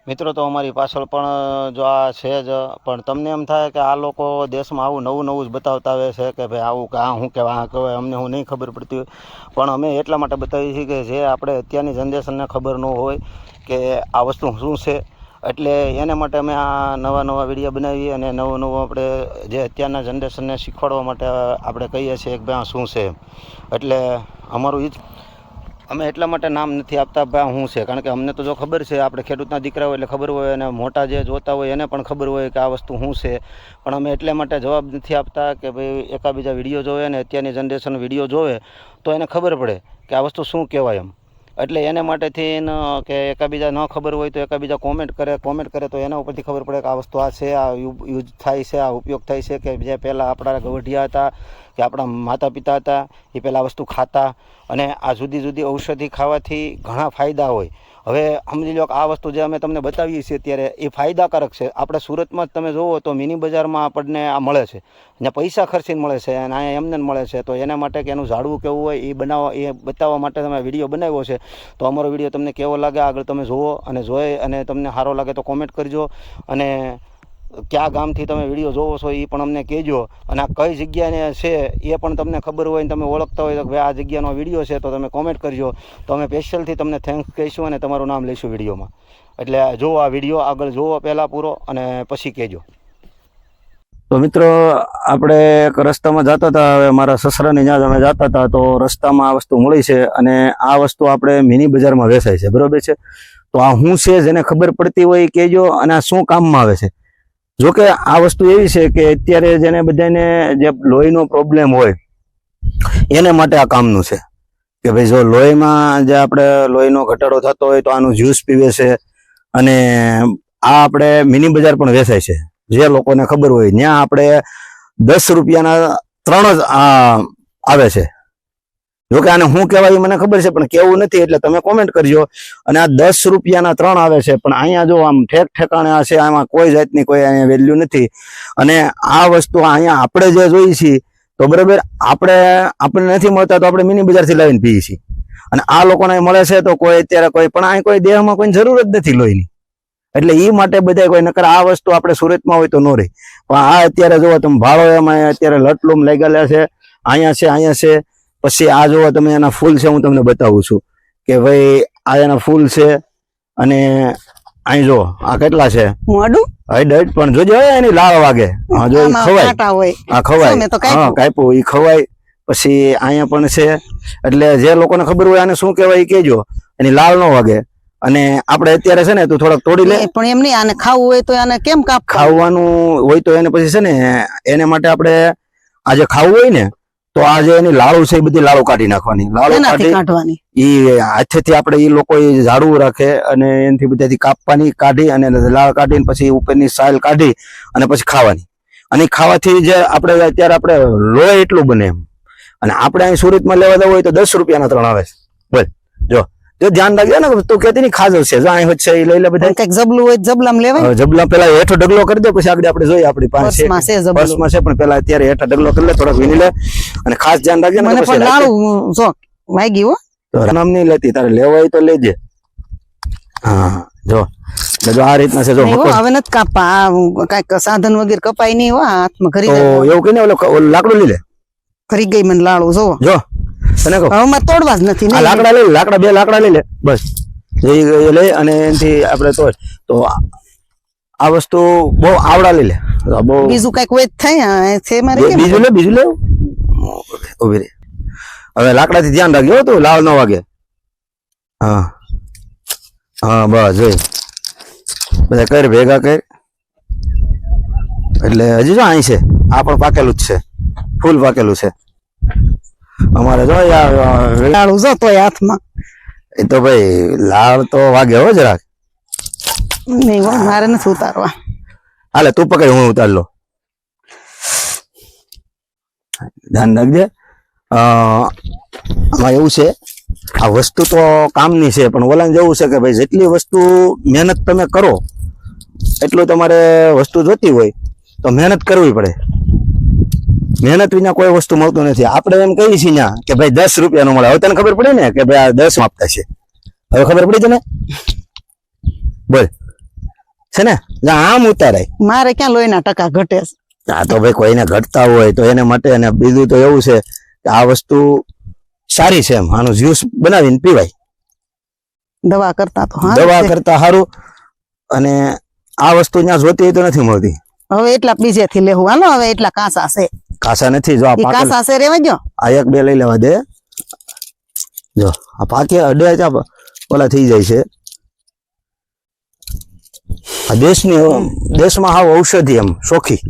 મિત્રો તો અમારી પાછળ પણ જો આ છે જ, પણ તમને એમ થાય કે આ લોકો દેશમાં આવું નવું નવું જ બતાવતા આવે છે કે ભાઈ આવું કે આ શું કહેવાય આ કહેવાય, અમને હું નહીં ખબર પડતી હોય. પણ અમે એટલા માટે બતાવીએ છીએ કે જે આપણે અત્યારની જનરેશનને ખબર ન હોય કે આ વસ્તુ શું છે, એટલે એને માટે અમે આ નવા નવા વિડીયો બનાવીએ અને નવું નવું આપણે જે અત્યારના જનરેશનને શીખવાડવા માટે આપણે કહીએ છીએ કે ભાઈ આ શું છે. એટલે અમારું એ જ અમે એટલા માટે નામ નથી આપતા ભાઈ શું છે, કારણ કે અમને તો જો ખબર છે, આપણે ખેડૂતના દીકરા હોય એટલે ખબર હોય, અને મોટા જે જોતા હોય એને પણ ખબર હોય કે આ વસ્તુ શું છે. પણ અમે એટલે માટે જવાબ નથી આપતા કે ભાઈ એકાબીજા વિડીયો જોવે અને અત્યારની જનરેશન વિડીયો જોવે તો એને ખબર પડે કે આ વસ્તુ શું કહેવાય એમ. એટલે એને માટેથી કે એકાબીજા ન ખબર હોય તો એકાબીજા કોમેન્ટ કરે તો એના ઉપરથી ખબર પડે કે આ વસ્તુ આ છે, આ યુઝ થાય છે, આ ઉપયોગ થાય છે. કે જે પહેલાં આપણા ગવઢિયા હતા કે આપણા માતા પિતા હતા એ પહેલાં વસ્તુ ખાતા, અને આ જુદી જુદી ઔષધિ ખાવાથી ઘણા ફાયદા હોય. હવે સમજી લો કે આ વસ્તુ જે અમે તમને બતાવીએ છીએ અત્યારે એ ફાયદાકારક છે. આપણે સુરતમાં જ તમે જુઓ તો મિની બજારમાં આપણને આ મળે છે, અને પૈસા ખર્ચીને મળે છે, અને અહીંયા એમને મળે છે. તો એના માટે કે એનું ઝાડવું કેવું હોય એ બતાવવા માટે તમે વિડીયો બનાવ્યો છે. તો અમારો વિડીયો તમને કેવો લાગે આગળ તમે જુઓ, અને જોઈ અને તમને સારો લાગે તો કોમેન્ટ કરજો. અને કયા ગામથી તમે વિડીયો જોવો છો એ પણ અમને કહેજો, અને આ કઈ જગ્યાને છે એ પણ તમને ખબર હોય ને તમે ઓળખતા હોય તો ભાઈ આ જગ્યાનો વિડીયો છે તો તમે કોમેન્ટ કરજો. તો અમે સ્પેશિયલથી તમને થેન્ક્સ કહીશું અને તમારું નામ લઈશું વિડીયોમાં. એટલે જુઓ આ વિડીયો આગળ જુઓ પહેલાં પૂરો અને પછી કહેજો. તો મિત્રો આપણે એક રસ્તામાં જતા હતા, હવે મારા સસરાની જ્યાં અમે જતા હતા તો રસ્તામાં આ વસ્તુ મળી છે, અને આ વસ્તુ આપણે મિની બજારમાં વેચાય છે, બરોબર છે. તો આ શું છે જેને ખબર પડતી હોય એ કહેજો, અને આ શું કામમાં આવે છે. જોકે આ વસ્તુ એવી છે કે અત્યારે જેને બધાને જે લોહીનો પ્રોબ્લેમ હોય એને માટે આ કામનું છે. કે ભાઈ જો લોહીમાં જે આપણે લોહીનો ઘટાડો થતો હોય તો આનું જ્યુસ પીવે છે, અને આ આપણે મિની બજાર પણ વેચાય છે. જે લોકોને ખબર હોય ત્યાં આપણે 10 રૂપિયાના 3 જ આવે છે. જોકે આને શું કહેવાય મને ખબર છે પણ કેવું નથી, એટલે તમે કોમેન્ટ કરજો. અને આ 10 રૂપિયાના 3 આવે છે, પણ અહીંયા જો આમ ઠેકાણે આ છે, આમાં કોઈ જાતની કોઈ અહીંયા વેલ્યુ નથી. અને આ વસ્તુ અહીંયા આપણે જે જોઈ છીએ તો બરાબર આપણને નથી મળતા તો આપણે મિની બજારથી લાવીને પીએ છીએ, અને આ લોકોને મળે છે તો કોઈ અત્યારે કોઈ પણ અહીં કોઈ દેહમાં કોઈ જરૂર જ નથી લોહીની. એટલે એ માટે બધા કોઈ નકર આ વસ્તુ આપણે સુરતમાં હોય તો ન રહી, પણ આ અત્યારે જોવો તમે ભાડો એમાં અત્યારે લટલુમ લાગેલા છે. અહીંયા છે. પછી આ જોવો તમે એના ફૂલ છે, હું તમને બતાવું છું કે ભાઈ આ એના ફૂલ છે. અને અહીં જો આ કેટલા છે હાઈડ, પણ જોજો એની લાળ વાગે. હા જો ખવાય, હા ખવાય, હા કાપ્યું એ ખવાય. પછી અહીંયા પણ છે, એટલે જે લોકોને ખબર હોય આને શું કહેવાય એ કહેજો. એની લાળ ન વાગે. અને આપણે અત્યારે છે ને તું થોડાક તોડી લે, પણ એમ નહીં, આને ખાવું હોય તો આને કેમ ખાવાનું હોય તો એને પછી છે ને એને માટે આપણે આ જે ખાવું હોય ને તો આ જે એની લાળુ છે એ બધી લાળુ કાઢી નાખવાની. લાળુ કાઢવાની એ હાથેથી આપણે એ લોકો ઝાડવું રાખે અને એનાથી બધાથી કાપવાની, કાઢી અને લાળ કાઢીને પછી ઉપરની સાલ કાઢી અને પછી ખાવાની. અને ખાવાથી જે આપણે અત્યારે આપણે લોહી એટલું બને એમ. અને આપણે અહીં સુરતમાં લેવા જવું હોય તો 10 રૂપિયાના 3 આવે છે. બોલ જો ધ્યાન રાખજો ને, તું કેતી ની ખાજો છે જો અહીં છે એ લઈ લે બધા. કઈક જબલું હોય જબલામાં લેવાય. જબલા પેલા હેઠો ડગલો કરી દે, પછી આગળ આપણે જોઈએ આપણી પાસે પર્સમાં છે, પણ પેલા અત્યારે હેઠો ડગલો કરી લે, થોડોક વીણી લે. અને ખાસ ધ્યાન રાખજો ને, પછી લાડુ જો વાગી હો તો નામ નહીં લેતી, તારે લેવો હોય તો લેજે. હા જો આ રીતના છે. જો હવે નથી કાપા, કઈક સાધન વગેરે કપાય નહીં હો હાથમાં ઘરી તો એવું કઈ ને ઓલું લાકડું લઈ લે. ઘરી ગઈ મને લાડુ જો તને કહું હવે તોડવા જ નથી. લાકડા લઈ લે, લાકડા 2 લાકડા લઈ લે બસ, એ લઈ અને એનાથી આપણે તોડ. તો આ વસ્તુ બહુ આવડા લઈ લે. બીજું કઈક હોય થાય છે મારે, બીજું લે ઉભી રે. હવે લાકડાથી ધ્યાન રાખજો તું, લાલ ન વાગે. હા બસ જોઈ બધા કર ભેગા કર. એટલે હજી જો અહીં છે, આ પણ પાકેલું જ છે, ફૂલ પાકેલું છે અમારે. જો લાડુ જો તોય હાથમાં. એ તો ભાઈ લાળ તો વાગે હો જરાક. નહીં મારે નથી ઉતારવા. હાલે તું પકડ, હું ઉતાર લો. ધ્યાન રાખજે. આમાં એવું છે, આ વસ્તુ તો કામની છે, પણ ઓલાને જેવું છે કે ભાઈ જેટલી વસ્તુ મહેનત તમે કરો એટલું તમારે વસ્તુ જોતી હોય તો મહેનત કરવી પડે. મહેનત વિના કોઈ વસ્તુ મળતું નથી. આપણે એમ કહીએ છીએ કે ભાઈ 10 રૂપિયાનું મળે. હવે તને ખબર પડી ને કે ભાઈ આ 10 આપતા છે. હવે ખબર પડી તને? બોલ છે ને જા આમ ઉતારાય. મારે ક્યાં લોહીના ટકા ઘટે છે. આ તો ભાઈ કોઈને ઘટતા હોય તો એને માટે, અને બીજું તો એવું છે કે આ વસ્તુ સારી છે, એમ આનું જ્યુસ બનાવીને પીવાય, દવા કરતા તો હા દવા કરતા સારું. અને આ વસ્તુ ત્યાં જોતી હોય તો નથી મળતી. હવે એટલા બીજેથી લેવું હાલો. હવે એટલા કાંસા છે, કાસા નથી. જો આ ઈ પાકે, કાંસા છે રેવા દો. આ એક બે લઈ લેવા દે. જો આ પાકે અડે જ ઓલા થઈ જાય છે. આ દેશમાં હાવ ઔષધિ એમ ચોખ્ખી.